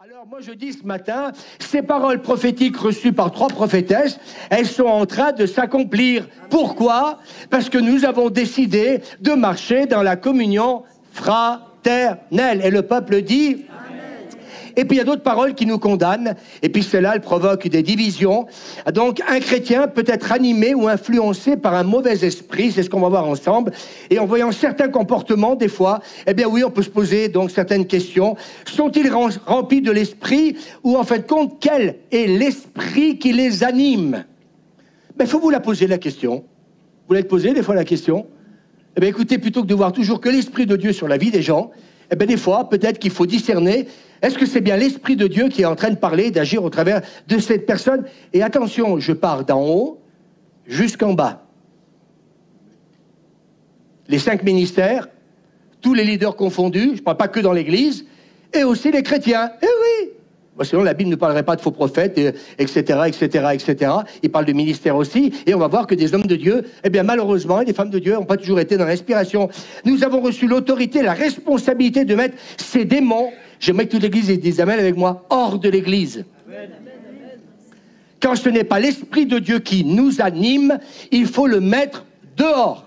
Alors moi je dis ce matin, ces paroles prophétiques reçues par 3 prophétesses, elles sont en train de s'accomplir. Pourquoi? Parce que nous avons décidé de marcher dans la communion fraternelle. Et le peuple dit... Et puis il y a d'autres paroles qui nous condamnent, et puis celles-là, elles provoquent des divisions. Donc un chrétien peut être animé ou influencé par un mauvais esprit, c'est ce qu'on va voir ensemble. Et en voyant certains comportements, des fois, eh bien oui, on peut se poser donc certaines questions. Sont-ils remplis de l'esprit, ou en fin de compte, quel est l'esprit qui les anime? Il faut vous la poser la question. Vous l'avez posé des fois la question? Eh bien écoutez, plutôt que de voir toujours que l'esprit de Dieu sur la vie des gens, eh bien des fois, peut-être qu'il faut discerner. Est-ce que c'est bien l'Esprit de Dieu qui est en train de parler, d'agir au travers de cette personne? Et attention, je pars d'en haut jusqu'en bas. Les 5 ministères, tous les leaders confondus, je ne parle pas que dans l'Église, et aussi les chrétiens. Eh oui! Bon, sinon, la Bible ne parlerait pas de faux prophètes, etc., etc., etc. Il parle de ministère aussi, et on va voir que des hommes de Dieu, eh bien malheureusement, et des femmes de Dieu n'ont pas toujours été dans l'inspiration. Nous avons reçu l'autorité, la responsabilité de mettre ces démons, j'aimerais que toute l'Église dise amen avec moi, hors de l'Église. Quand ce n'est pas l'Esprit de Dieu qui nous anime, il faut le mettre dehors.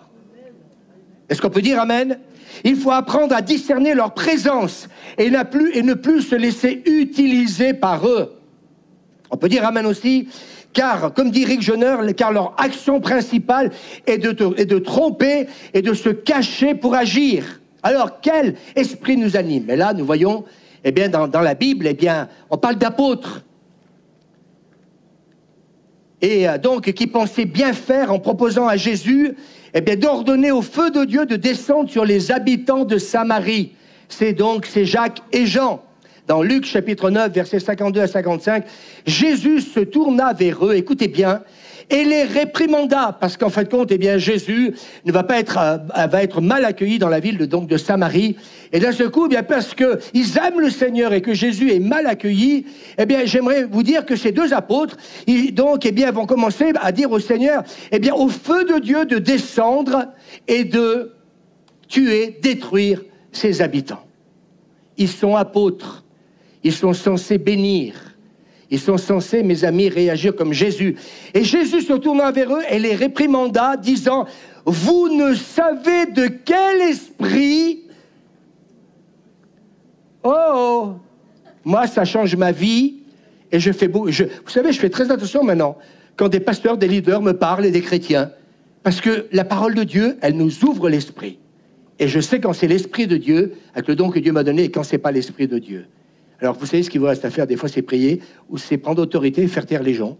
Est-ce qu'on peut dire amen? Il faut apprendre à discerner leur présence et ne plus se laisser utiliser par eux. On peut dire amen aussi, car, comme dit Rick Joyner, car leur action principale est de tromper et de se cacher pour agir. Alors, quel esprit nous anime? Et là, nous voyons, eh bien, dans la Bible, eh bien, on parle d'apôtres. Et donc, qui pensaient bien faire en proposant à Jésus, eh bien, d'ordonner au feu de Dieu de descendre sur les habitants de Samarie. C'est Jacques et Jean. Dans Luc chapitre 9, versets 52 à 55, Jésus se tourna vers eux, écoutez bien, et les réprimanda, parce qu'en fin de compte, eh bien, Jésus ne va pas va être mal accueilli dans la ville de Samarie. Et d'un seul coup, eh bien, parce qu'ils aiment le Seigneur et que Jésus est mal accueilli, eh bien, j'aimerais vous dire que ces 2 apôtres, eh bien, vont commencer à dire au Seigneur, eh bien, au feu de Dieu de descendre et de tuer, détruire ses habitants. Ils sont apôtres, ils sont censés bénir. Ils sont censés, mes amis, réagir comme Jésus. Et Jésus se tourna vers eux et les réprimanda, disant, « Vous ne savez de quel esprit... » Oh, moi, ça change ma vie. Et vous savez, je fais très attention maintenant quand des pasteurs, des leaders me parlent et des chrétiens. Parce que la parole de Dieu, elle nous ouvre l'esprit. Et je sais quand c'est l'esprit de Dieu, avec le don que Dieu m'a donné, et quand c'est pas l'esprit de Dieu. Alors, vous savez ce qu'il vous reste à faire, des fois, c'est prier, ou c'est prendre autorité et faire taire les gens.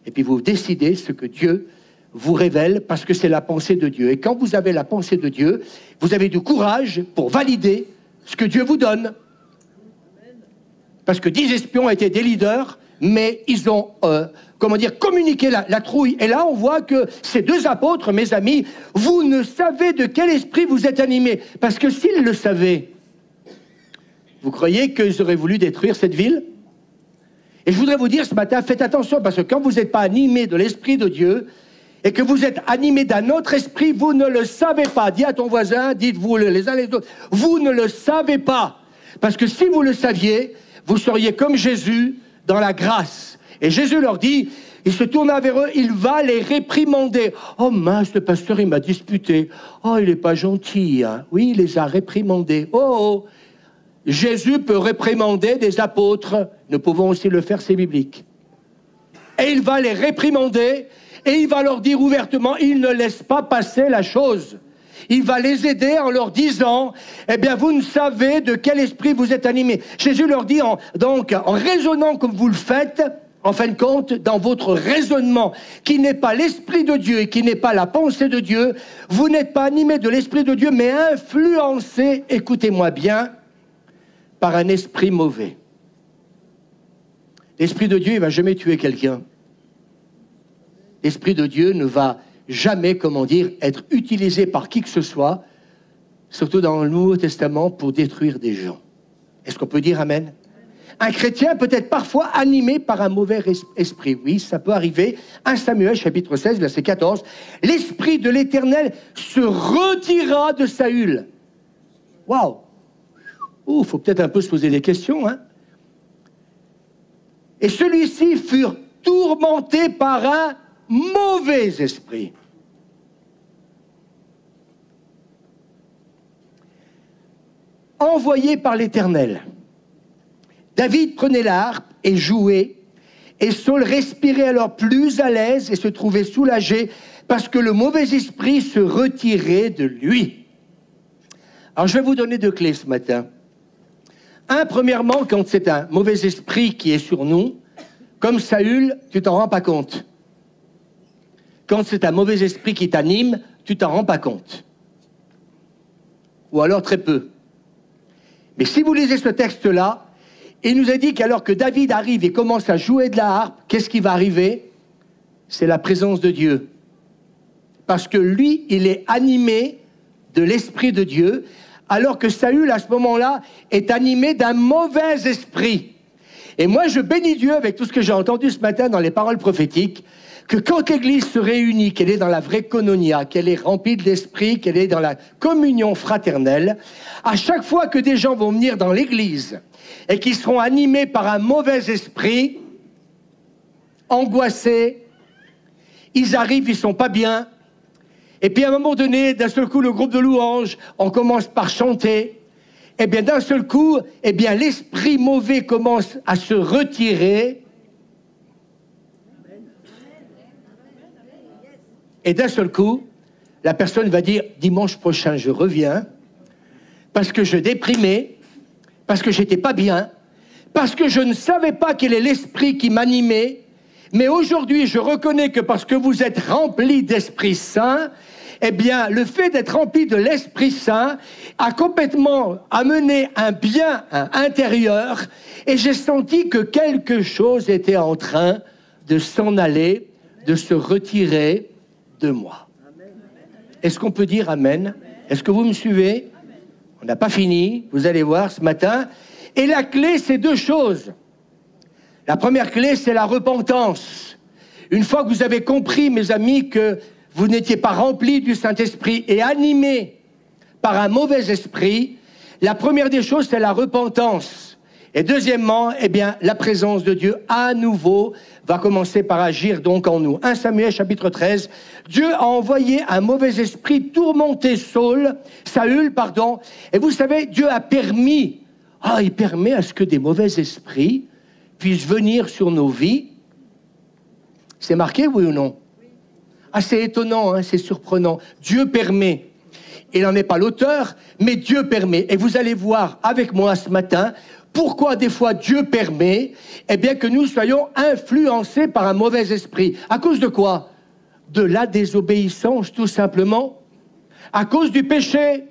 Et puis, vous décidez ce que Dieu vous révèle, parce que c'est la pensée de Dieu. Et quand vous avez la pensée de Dieu, vous avez du courage pour valider ce que Dieu vous donne. Parce que 10 espions étaient des leaders, mais ils ont, communiqué la trouille. Et là, on voit que ces 2 apôtres, mes amis, vous ne savez de quel esprit vous êtes animés. Parce que s'ils le savaient, vous croyez qu'ils auraient voulu détruire cette ville? Et je voudrais vous dire ce matin, faites attention, parce que quand vous n'êtes pas animé de l'Esprit de Dieu, et que vous êtes animé d'un autre esprit, vous ne le savez pas. Dis à ton voisin, dites-vous les uns les autres, vous ne le savez pas. Parce que si vous le saviez, vous seriez comme Jésus dans la grâce. Et Jésus leur dit, il se tourna vers eux, il va les réprimander. Oh mince, le pasteur, il m'a disputé. Oh, il n'est pas gentil, hein. Oui, il les a réprimandés. Oh, Jésus peut réprimander des apôtres. Nous pouvons aussi le faire, c'est biblique. Et il va les réprimander et il va leur dire ouvertement, il ne laisse pas passer la chose. Il va les aider en leur disant, eh bien, vous ne savez de quel esprit vous êtes animés. Jésus leur dit, en raisonnant comme vous le faites, en fin de compte, dans votre raisonnement, qui n'est pas l'Esprit de Dieu et qui n'est pas la pensée de Dieu, vous n'êtes pas animé de l'Esprit de Dieu, mais influencé, écoutez-moi bien, par un esprit mauvais. L'Esprit de Dieu, il ne va jamais tuer quelqu'un. L'Esprit de Dieu ne va jamais, être utilisé par qui que ce soit, surtout dans le Nouveau Testament, pour détruire des gens. Est-ce qu'on peut dire amen? Un chrétien peut être parfois animé par un mauvais esprit. Oui, ça peut arriver. 1 Samuel, chapitre 16, verset 14. L'Esprit de l'Éternel se retira de Saül. Waouh! Il faut peut-être un peu se poser des questions, hein? Et celui-ci fut tourmenté par un mauvais esprit. Envoyé par l'Éternel. David prenait la harpe et jouait, et Saul respirait alors plus à l'aise et se trouvait soulagé parce que le mauvais esprit se retirait de lui. Alors je vais vous donner 2 clés ce matin. Premièrement, quand c'est un mauvais esprit qui est sur nous, comme Saül, tu t'en rends pas compte. Quand c'est un mauvais esprit qui t'anime, tu t'en rends pas compte. Ou alors très peu. Mais si vous lisez ce texte-là, il nous a dit qu'alors que David arrive et commence à jouer de la harpe, qu'est-ce qui va arriver? C'est la présence de Dieu. Parce que lui, il est animé de l'Esprit de Dieu, alors que Saül, à ce moment-là, est animé d'un mauvais esprit. Et moi, je bénis Dieu avec tout ce que j'ai entendu ce matin dans les paroles prophétiques, que quand l'Église se réunit, qu'elle est dans la vraie koinonia, qu'elle est remplie de l'Esprit, qu'elle est dans la communion fraternelle, à chaque fois que des gens vont venir dans l'Église et qui seront animés par un mauvais esprit, angoissés, ils arrivent, ils sont pas bien, et puis à un moment donné, d'un seul coup, le groupe de louanges, on commence par chanter, et bien d'un seul coup, eh bien l'esprit mauvais commence à se retirer, et d'un seul coup, la personne va dire, dimanche prochain, je reviens, parce que je déprimais, parce que j'étais pas bien, parce que je ne savais pas quel est l'esprit qui m'animait, mais aujourd'hui, je reconnais que parce que vous êtes rempli d'Esprit Saint, eh bien, le fait d'être rempli de l'Esprit Saint a complètement amené un bien intérieur, et j'ai senti que quelque chose était en train de s'en aller, de se retirer de moi. Est-ce qu'on peut dire Amen? Est-ce que vous me suivez? On n'a pas fini, vous allez voir ce matin. Et la clé, c'est 2 choses. La première clé, c'est la repentance. Une fois que vous avez compris, mes amis, que vous n'étiez pas remplis du Saint-Esprit et animés par un mauvais esprit, la première des choses, c'est la repentance. Et deuxièmement, eh bien, la présence de Dieu, à nouveau, va commencer par agir donc en nous. 1 Samuel, chapitre 13, Dieu a envoyé un mauvais esprit tourmenter Saül, et vous savez, Dieu a permis, il permet à ce que des mauvais esprits puissent venir sur nos vies. C'est marqué, oui ou non? C'est étonnant, c'est surprenant. Dieu permet. Il n'en est pas l'auteur, mais Dieu permet. Et vous allez voir avec moi ce matin pourquoi des fois Dieu permet, eh bien, que nous soyons influencés par un mauvais esprit. À cause de quoi? De la désobéissance, tout simplement. À cause du péché.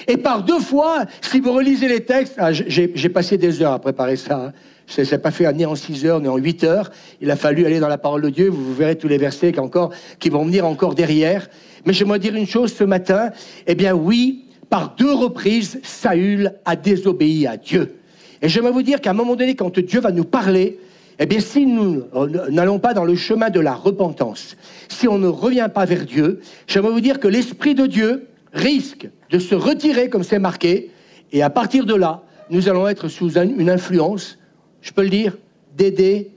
Et par 2 fois, si vous relisez les textes, j'ai passé des heures à préparer ça. Ça ne s'est pas fait ni en 6 heures, ni en 8 heures. Il a fallu aller dans la parole de Dieu. Vous verrez tous les versets qui vont venir encore derrière. Mais j'aimerais dire une chose ce matin. Eh bien oui, par 2 reprises, Saül a désobéi à Dieu. Et j'aimerais vous dire qu'à un moment donné, quand Dieu va nous parler, eh bien si nous n'allons pas dans le chemin de la repentance, si on ne revient pas vers Dieu, j'aimerais vous dire que l'Esprit de Dieu risque de se retirer, comme c'est marqué, et à partir de là, nous allons être sous une influence, je peux le dire, d'aider.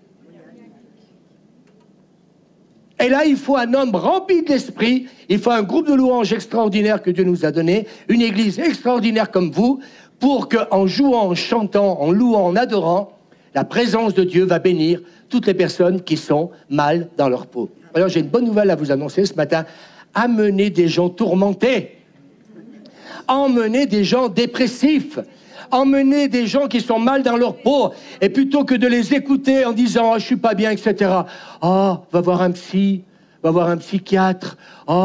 Et là, il faut un homme rempli de l'esprit, il faut un groupe de louanges extraordinaire que Dieu nous a donné, une église extraordinaire comme vous, pour qu'en jouant, en chantant, en louant, en adorant, la présence de Dieu va bénir toutes les personnes qui sont mal dans leur peau. Alors j'ai une bonne nouvelle à vous annoncer ce matin. Amenez des gens tourmentés, emmenez des gens dépressifs, emmener des gens qui sont mal dans leur peau, et plutôt que de les écouter en disant « je suis pas bien », etc. « va voir un psy, va voir un psychiatre,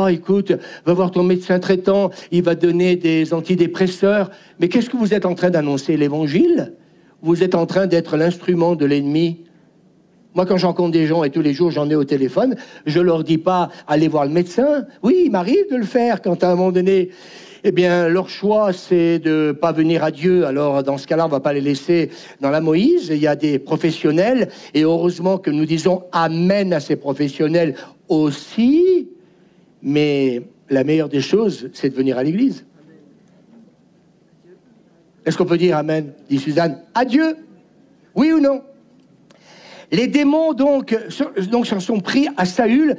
écoute, va voir ton médecin traitant, il va donner des antidépresseurs. » Mais qu'est-ce que vous êtes en train d'annoncer? L'évangile? Vous êtes en train d'être l'instrument de l'ennemi? Moi, quand j'en rencontre des gens, et tous les jours j'en ai au téléphone, je leur dis pas « allez voir le médecin ». Oui, il m'arrive de le faire quand à un moment donné... Eh bien, leur choix, c'est de pas venir à Dieu. Alors, dans ce cas-là, on va pas les laisser dans la Moïse. Il y a des professionnels, et heureusement que nous disons amen à ces professionnels aussi. Mais la meilleure des choses, c'est de venir à l'église. Est-ce qu'on peut dire amen? Dit Suzanne. À Dieu? Oui ou non? Les démons donc s'en sont pris à Saül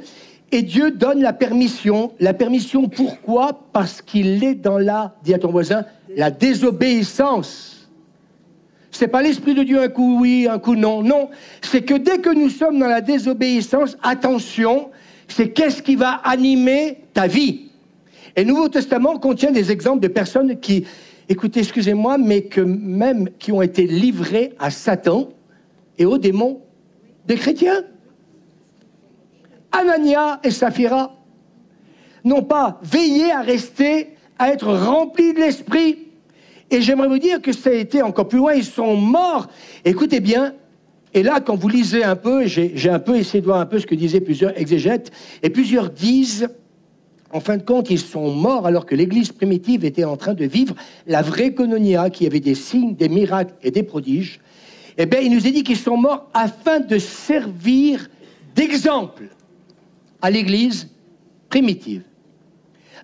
et Dieu donne la permission. La permission pourquoi? Parce qu'il est dans la, dis à ton voisin, la désobéissance. C'est pas l'Esprit de Dieu un coup oui, un coup non. Non, c'est que dès que nous sommes dans la désobéissance, attention, c'est qu'est-ce qui va animer ta vie. Et le Nouveau Testament contient des exemples de personnes qui, écoutez, excusez-moi, mais qui ont été livrées à Satan et aux démons, des chrétiens. Anania et Saphira n'ont pas veillé à être remplis de l'Esprit. Et j'aimerais vous dire que ça a été encore plus loin, ils sont morts. Écoutez bien, et là, quand vous lisez un peu, j'ai un peu essayé de voir un peu ce que disaient plusieurs exégètes, et plusieurs disent, en fin de compte, ils sont morts alors que l'Église primitive était en train de vivre la vraie koinonia, qui avait des signes, des miracles et des prodiges. Eh bien, il nous est dit qu'ils sont morts afin de servir d'exemple à l'Église primitive.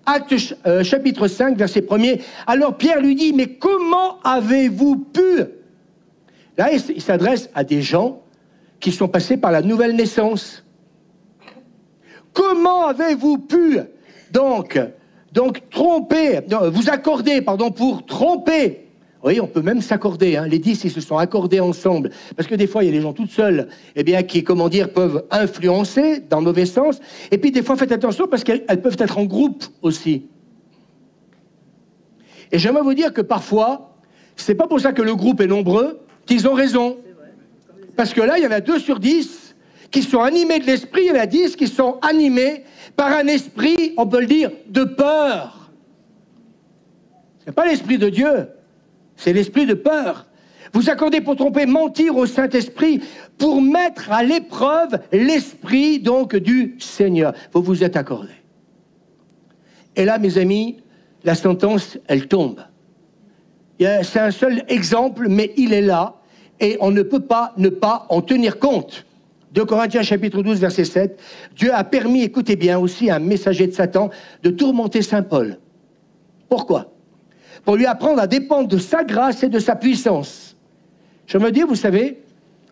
Actes chapitre 5, verset 1er. Alors Pierre lui dit, mais comment avez-vous pu? Là, il s'adresse à des gens qui sont passés par la nouvelle naissance. Comment avez-vous pu donc tromper, vous accorder, pour tromper? Oui, on peut même s'accorder. Hein. Les 10, ils se sont accordés ensemble. Parce que des fois, il y a des gens toutes seules, qui, peuvent influencer dans le mauvais sens. Et puis, des fois, faites attention parce qu'elles peuvent être en groupe aussi. Et j'aimerais vous dire que parfois, c'est pas pour ça que le groupe est nombreux qu'ils ont raison. Parce que là, il y en a 2 sur 10 qui sont animés de l'esprit, il y en a 10 qui sont animés par un esprit, on peut le dire, de peur. C'est pas l'esprit de Dieu. C'est l'esprit de peur. Vous accordez pour tromper, mentir au Saint-Esprit, pour mettre à l'épreuve l'esprit donc du Seigneur. Vous vous êtes accordés. Et là, mes amis, la sentence, elle tombe. C'est un seul exemple, mais il est là, et on ne peut pas ne pas en tenir compte. 2 Corinthiens chapitre 12, verset 7, Dieu a permis, écoutez bien, aussi à un messager de Satan de tourmenter Saint Paul. Pourquoi? Pour lui apprendre à dépendre de sa grâce et de sa puissance. Je me dis, vous savez,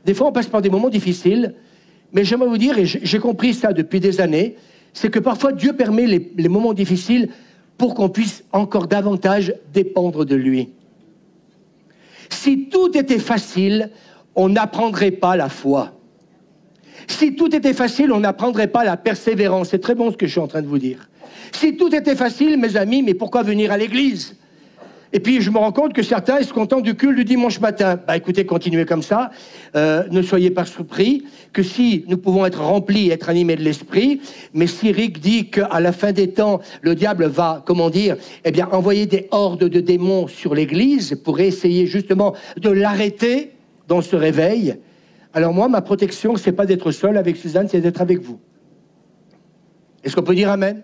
des fois on passe par des moments difficiles, mais j'aimerais vous dire, et j'ai compris ça depuis des années, c'est que parfois Dieu permet les moments difficiles pour qu'on puisse encore davantage dépendre de lui. Si tout était facile, on n'apprendrait pas la foi. Si tout était facile, on n'apprendrait pas la persévérance. C'est très bon ce que je suis en train de vous dire. Si tout était facile, mes amis, mais pourquoi venir à l'église? Et puis, je me rends compte que certains se contentent du culte du dimanche matin. Écoutez, continuez comme ça. Ne soyez pas surpris que si nous pouvons être remplis, être animés de l'esprit, mais si Rick dit qu'à la fin des temps, le diable va, envoyer des hordes de démons sur l'église pour essayer justement de l'arrêter dans ce réveil, alors moi, ma protection, c'est pas d'être seul avec Suzanne, c'est d'être avec vous. Est-ce qu'on peut dire amen?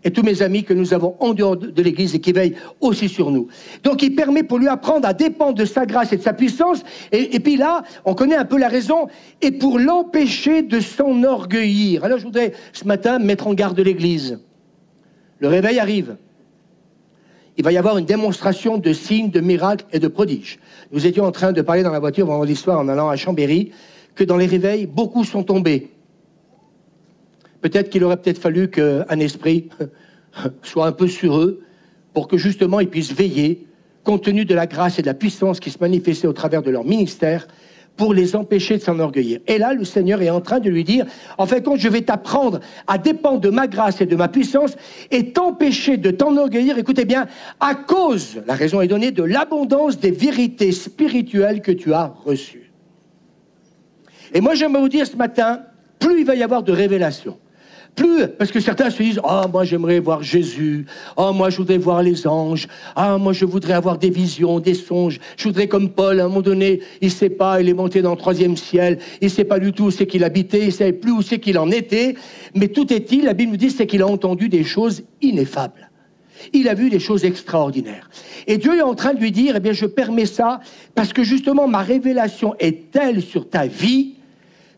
Et tous mes amis que nous avons en dehors de l'Église et qui veillent aussi sur nous. Donc il permet pour lui apprendre à dépendre de sa grâce et de sa puissance. Et puis là, on connaît un peu la raison. Et pour l'empêcher de s'enorgueillir. Alors je voudrais ce matin mettre en garde l'Église. Le réveil arrive. Il va y avoir une démonstration de signes, de miracles et de prodiges. Nous étions en train de parler dans la voiture vendredi soir en allant à Chambéry que dans les réveils, beaucoup sont tombés. Peut-être qu'il aurait fallu qu'un esprit soit un peu sur eux pour que justement ils puissent veiller, compte tenu de la grâce et de la puissance qui se manifestait au travers de leur ministère, pour les empêcher de s'enorgueillir. Et là, le Seigneur est en train de lui dire, en fin de compte, je vais t'apprendre à dépendre de ma grâce et de ma puissance et t'empêcher de t'enorgueillir, écoutez bien, à cause, la raison est donnée, de l'abondance des vérités spirituelles que tu as reçues. Et moi, j'aimerais vous dire ce matin, plus il va y avoir de révélations, plus, parce que certains se disent « Ah, moi j'aimerais voir Jésus. Ah, moi je voudrais voir les anges. Ah, moi je voudrais avoir des visions, des songes. Je voudrais comme Paul, à un moment donné, il ne sait pas, il est monté dans le 3e ciel. Il ne sait pas du tout où c'est qu'il habitait. Il ne savait plus où c'est qu'il en était. Mais tout est-il, la Bible nous dit, c'est qu'il a entendu des choses ineffables. Il a vu des choses extraordinaires. Et Dieu est en train de lui dire, je permets ça parce que justement ma révélation est telle sur ta vie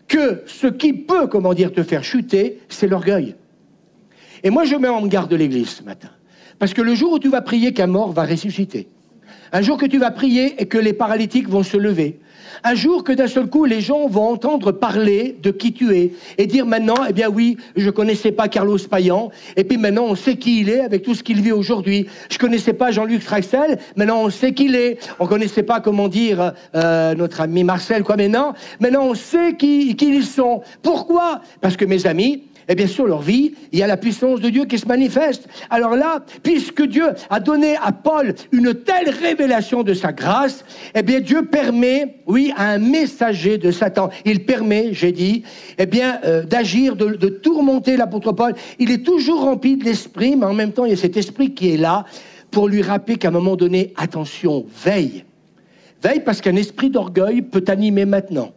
que ce qui peut, te faire chuter, c'est l'orgueil. Et moi, je mets en garde l'Église ce matin. Parce que le jour où tu vas prier qu'un mort va ressusciter, Un jour que tu vas prier et que les paralytiques vont se lever. Un jour que d'un seul coup, les gens vont entendre parler de qui tu es et dire maintenant, eh bien oui, je ne connaissais pas Carlos Payan, et puis maintenant on sait qui il est avec tout ce qu'il vit aujourd'hui. Je ne connaissais pas Jean-Luc Straxel, maintenant on sait qui il est. On ne connaissait pas, comment dire, notre ami Marcel, quoi, maintenant on sait qui ils sont. Pourquoi? Parce que mes amis, et bien sur leur vie, il y a la puissance de Dieu qui se manifeste. Alors là, puisque Dieu a donné à Paul une telle révélation de sa grâce, eh bien Dieu permet, oui, à un messager de Satan, il permet, j'ai dit, eh bien d'agir, de tourmenter l'apôtre Paul. Il est toujours rempli de l'esprit, mais en même temps, il y a cet esprit qui est là pour lui rappeler qu'à un moment donné, attention, veille. Veille parce qu'un esprit d'orgueil peut t'animer maintenant.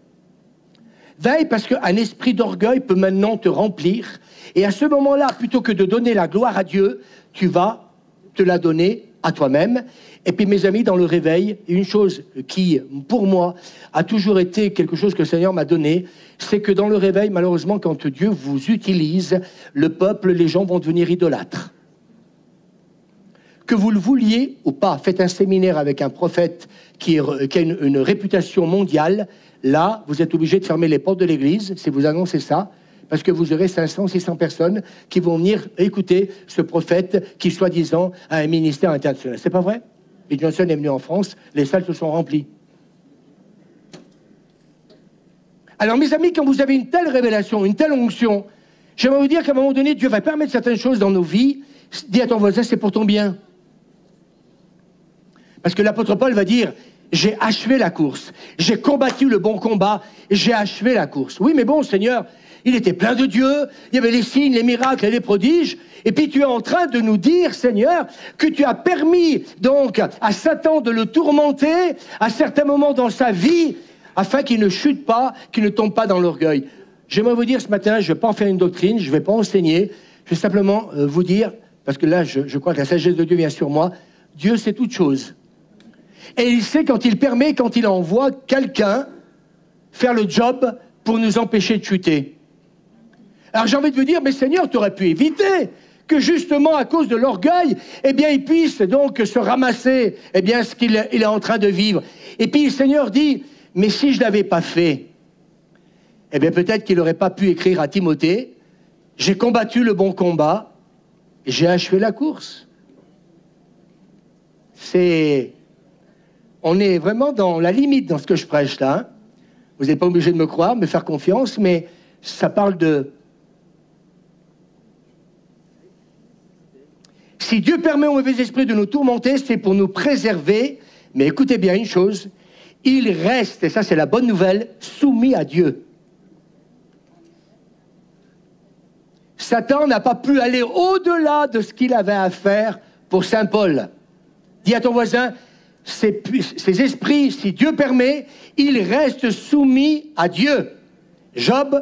Veille parce qu'un esprit d'orgueil peut maintenant te remplir. Et à ce moment-là, plutôt que de donner la gloire à Dieu, tu vas te la donner à toi-même. Et puis mes amis, dans le réveil, une chose qui, pour moi, a toujours été quelque chose que le Seigneur m'a donné, c'est que dans le réveil, malheureusement, quand Dieu vous utilise, le peuple, les gens vont devenir idolâtres. Que vous le vouliez ou pas, faites un séminaire avec un prophète qui a une réputation mondiale. Là, vous êtes obligé de fermer les portes de l'église si vous annoncez ça, parce que vous aurez 500, 600 personnes qui vont venir écouter ce prophète qui, soi-disant, a un ministère international. C'est pas vrai? Bill Johnson est venu en France, les salles se sont remplies. Alors, mes amis, quand vous avez une telle révélation, une telle onction, j'aimerais vous dire qu'à un moment donné, Dieu va permettre certaines choses dans nos vies. Dis à ton voisin, c'est pour ton bien. Parce que l'apôtre Paul va dire, j'ai achevé la course, j'ai combattu le bon combat, j'ai achevé la course. Oui, mais bon, Seigneur, il était plein de Dieu, il y avait les signes, les miracles et les prodiges, et puis tu es en train de nous dire, Seigneur, que tu as permis donc à Satan de le tourmenter à certains moments dans sa vie, afin qu'il ne chute pas, qu'il ne tombe pas dans l'orgueil. J'aimerais vous dire ce matin, je ne vais pas en faire une doctrine, je ne vais pas enseigner, je vais simplement vous dire, parce que là, je crois que la sagesse de Dieu vient sur moi, Dieu sait toutes choses. Et il sait quand il permet, quand il envoie quelqu'un faire le job pour nous empêcher de chuter. Alors j'ai envie de vous dire, mais Seigneur, tu aurais pu éviter que justement à cause de l'orgueil, eh bien il puisse donc se ramasser, eh bien ce qu'il est en train de vivre. Et puis le Seigneur dit, mais si je ne l'avais pas fait, eh bien peut-être qu'il n'aurait pas pu écrire à Timothée, j'ai combattu le bon combat, j'ai achevé la course. On est vraiment dans la limite dans ce que je prêche là. Hein. Vous n'êtes pas obligé de me croire, me faire confiance, mais ça parle de... Si Dieu permet au mauvais esprit de nous tourmenter, c'est pour nous préserver. Mais écoutez bien une chose, il reste, et ça c'est la bonne nouvelle, soumis à Dieu. Satan n'a pas pu aller au-delà de ce qu'il avait à faire pour Saint Paul. Dis à ton voisin, ces esprits, si Dieu permet, ils restent soumis à Dieu. Job,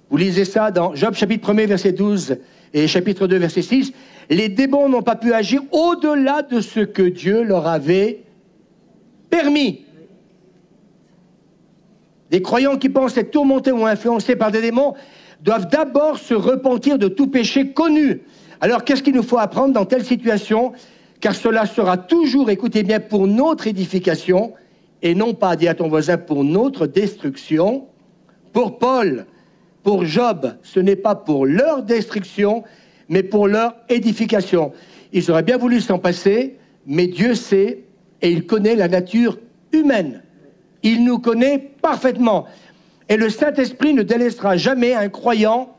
vous lisez ça dans Job chapitre 1er verset 12 et chapitre 2 verset 6, les démons n'ont pas pu agir au-delà de ce que Dieu leur avait permis. Les croyants qui pensent être tourmentés ou influencés par des démons doivent d'abord se repentir de tout péché connu. Alors qu'est-ce qu'il nous faut apprendre dans telle situation ? Car cela sera toujours, écoutez bien, pour notre édification, et non pas, dis à ton voisin, pour notre destruction. Pour Paul, pour Job, ce n'est pas pour leur destruction, mais pour leur édification. Ils auraient bien voulu s'en passer, mais Dieu sait, et il connaît la nature humaine. Il nous connaît parfaitement. Et le Saint-Esprit ne délaissera jamais un croyant,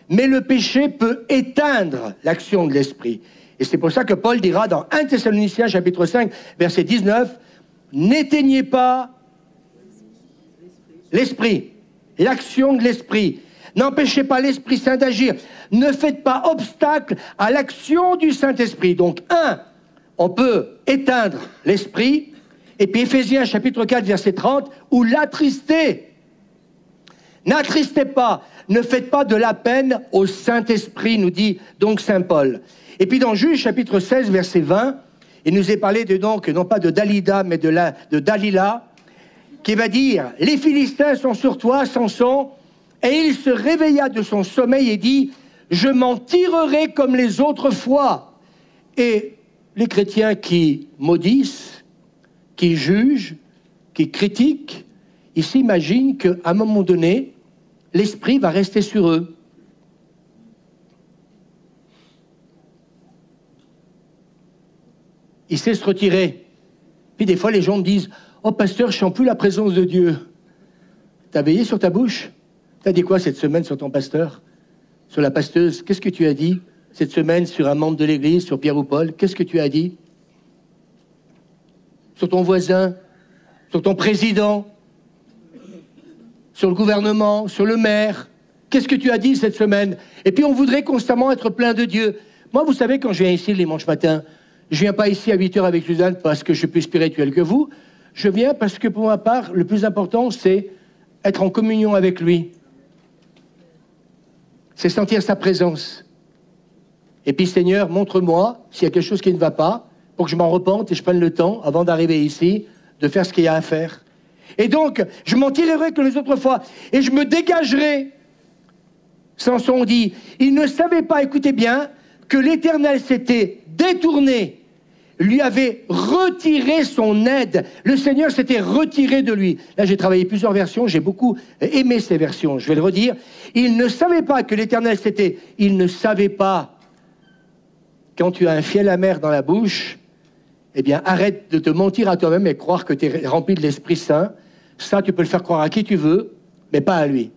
mais le péché peut éteindre l'action de l'Esprit. Et c'est pour ça que Paul dira dans 1 Thessaloniciens chapitre 5, verset 19, « N'éteignez pas l'Esprit, l'action de l'Esprit. N'empêchez pas l'Esprit Saint d'agir. Ne faites pas obstacle à l'action du Saint-Esprit. » Donc, on peut éteindre l'Esprit. Et puis Éphésiens chapitre 4, verset 30, « Ou l'attrister. » N'attristez pas, ne faites pas de la peine au Saint-Esprit, nous dit donc Saint Paul. Et puis dans Juge chapitre 16, verset 20, il nous est parlé de donc, non pas de Dalida, mais de Dalila, qui va dire, « Les Philistins sont sur toi, Samson. » Et il se réveilla de son sommeil et dit, « Je m'en tirerai comme les autres fois. » Et les chrétiens qui maudissent, qui jugent, qui critiquent, ils s'imaginent qu'à un moment donné, l'esprit va rester sur eux. Il sait se retirer. Puis des fois, les gens me disent « Oh, pasteur, je ne sens plus la présence de Dieu. » T'as veillé sur ta bouche? T'as dit quoi cette semaine sur ton pasteur? Sur la pasteuse? Qu'est-ce que tu as dit cette semaine sur un membre de l'église, sur Pierre ou Paul? Qu'est-ce que tu as dit? Sur ton voisin? Sur ton président? Sur le gouvernement? Sur le maire? Qu'est-ce que tu as dit cette semaine? Et puis on voudrait constamment être plein de Dieu. Moi, vous savez, quand je viens ici le dimanche matin, je viens pas ici à 8 h avec Suzanne parce que je suis plus spirituel que vous. Je viens parce que pour ma part, le plus important, c'est être en communion avec lui. C'est sentir sa présence. Et puis, Seigneur, montre-moi s'il y a quelque chose qui ne va pas, pour que je m'en repente et je prenne le temps, avant d'arriver ici, de faire ce qu'il y a à faire. Et donc, je m'en tirerai que les autres fois, et je me dégagerai. Samson dit, il ne savait pas, écoutez bien, que l'Éternel s'était détourné, lui avait retiré son aide. Le Seigneur s'était retiré de lui. Là, j'ai travaillé plusieurs versions, j'ai beaucoup aimé ces versions. Je vais le redire. Il ne savait pas que l'Éternel s'était... Il ne savait pas. Quand tu as un fiel amer dans la bouche, eh bien, arrête de te mentir à toi-même et croire que tu es rempli de l'Esprit Saint. Ça, tu peux le faire croire à qui tu veux, mais pas à lui.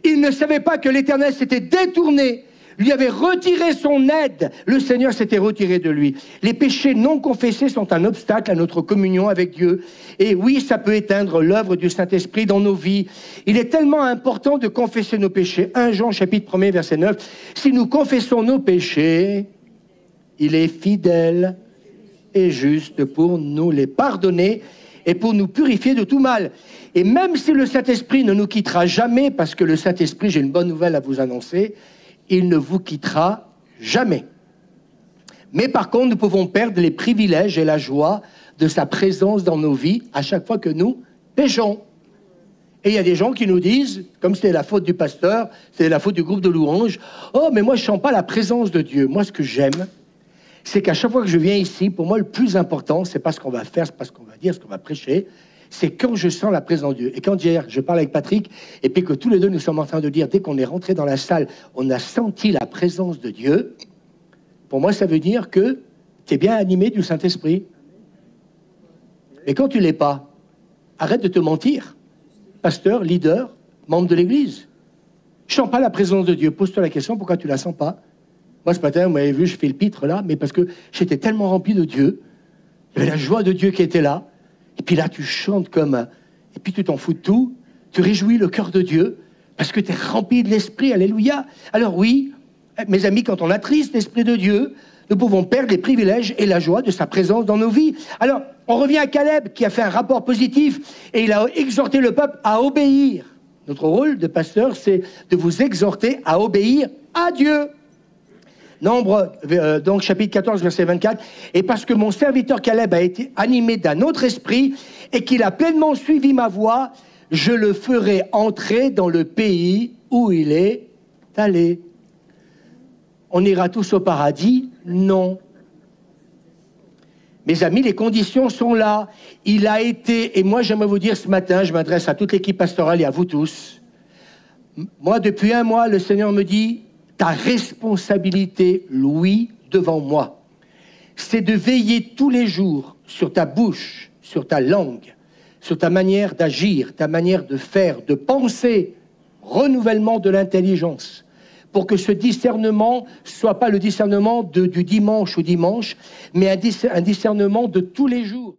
Il ne savait pas que l'Éternel s'était détourné, lui avait retiré son aide. Le Seigneur s'était retiré de lui. Les péchés non confessés sont un obstacle à notre communion avec Dieu. Et oui, ça peut éteindre l'œuvre du Saint-Esprit dans nos vies. Il est tellement important de confesser nos péchés. 1 Jean chapitre 1er verset 9. Si nous confessons nos péchés, il est fidèle et juste pour nous les pardonner et pour nous purifier de tout mal. Et même si le Saint-Esprit ne nous quittera jamais, parce que le Saint-Esprit, j'ai une bonne nouvelle à vous annoncer, il ne vous quittera jamais. Mais par contre, nous pouvons perdre les privilèges et la joie de sa présence dans nos vies à chaque fois que nous péchons. Et il y a des gens qui nous disent, comme c'était la faute du pasteur, c'est la faute du groupe de louanges, « Oh, mais moi, je ne sens pas la présence de Dieu. » Moi, ce que j'aime, c'est qu'à chaque fois que je viens ici, pour moi, le plus important, c'est pas ce qu'on va faire, c'est pas ce qu'on va dire, ce qu'on va prêcher, c'est quand je sens la présence de Dieu. Et quand hier, je parle avec Patrick, et puis que tous les deux, nous sommes en train de dire, dès qu'on est rentré dans la salle, on a senti la présence de Dieu, pour moi, ça veut dire que tu es bien animé du Saint-Esprit. Et quand tu l'es pas, arrête de te mentir. Pasteur, leader, membre de l'Église. Je sens pas la présence de Dieu. Pose-toi la question, pourquoi tu la sens pas? Moi, ce matin, vous m'avez vu, je fais le pitre là, mais parce que j'étais tellement rempli de Dieu, il y avait la joie de Dieu qui était là, et puis là, tu chantes comme... Et puis tu t'en fous de tout, tu réjouis le cœur de Dieu, parce que tu es rempli de l'Esprit, alléluia. Alors oui, mes amis, quand on attriste l'Esprit de Dieu, nous pouvons perdre les privilèges et la joie de sa présence dans nos vies. Alors, on revient à Caleb, qui a fait un rapport positif, et il a exhorté le peuple à obéir. Notre rôle de pasteur, c'est de vous exhorter à obéir à Dieu. Nombre, donc chapitre 14, verset 24, « Et parce que mon serviteur Caleb a été animé d'un autre esprit et qu'il a pleinement suivi ma voie, je le ferai entrer dans le pays où il est allé. » On ira tous au paradis? Non. Mes amis, les conditions sont là. Il a été, et moi j'aimerais vous dire ce matin, je m'adresse à toute l'équipe pastorale et à vous tous, moi depuis un mois, le Seigneur me dit, ta responsabilité, Louis, devant moi, c'est de veiller tous les jours sur ta bouche, sur ta langue, sur ta manière d'agir, ta manière de faire, de penser, renouvellement de l'intelligence, pour que ce discernement soit pas le discernement du dimanche au dimanche, mais un discernement de tous les jours.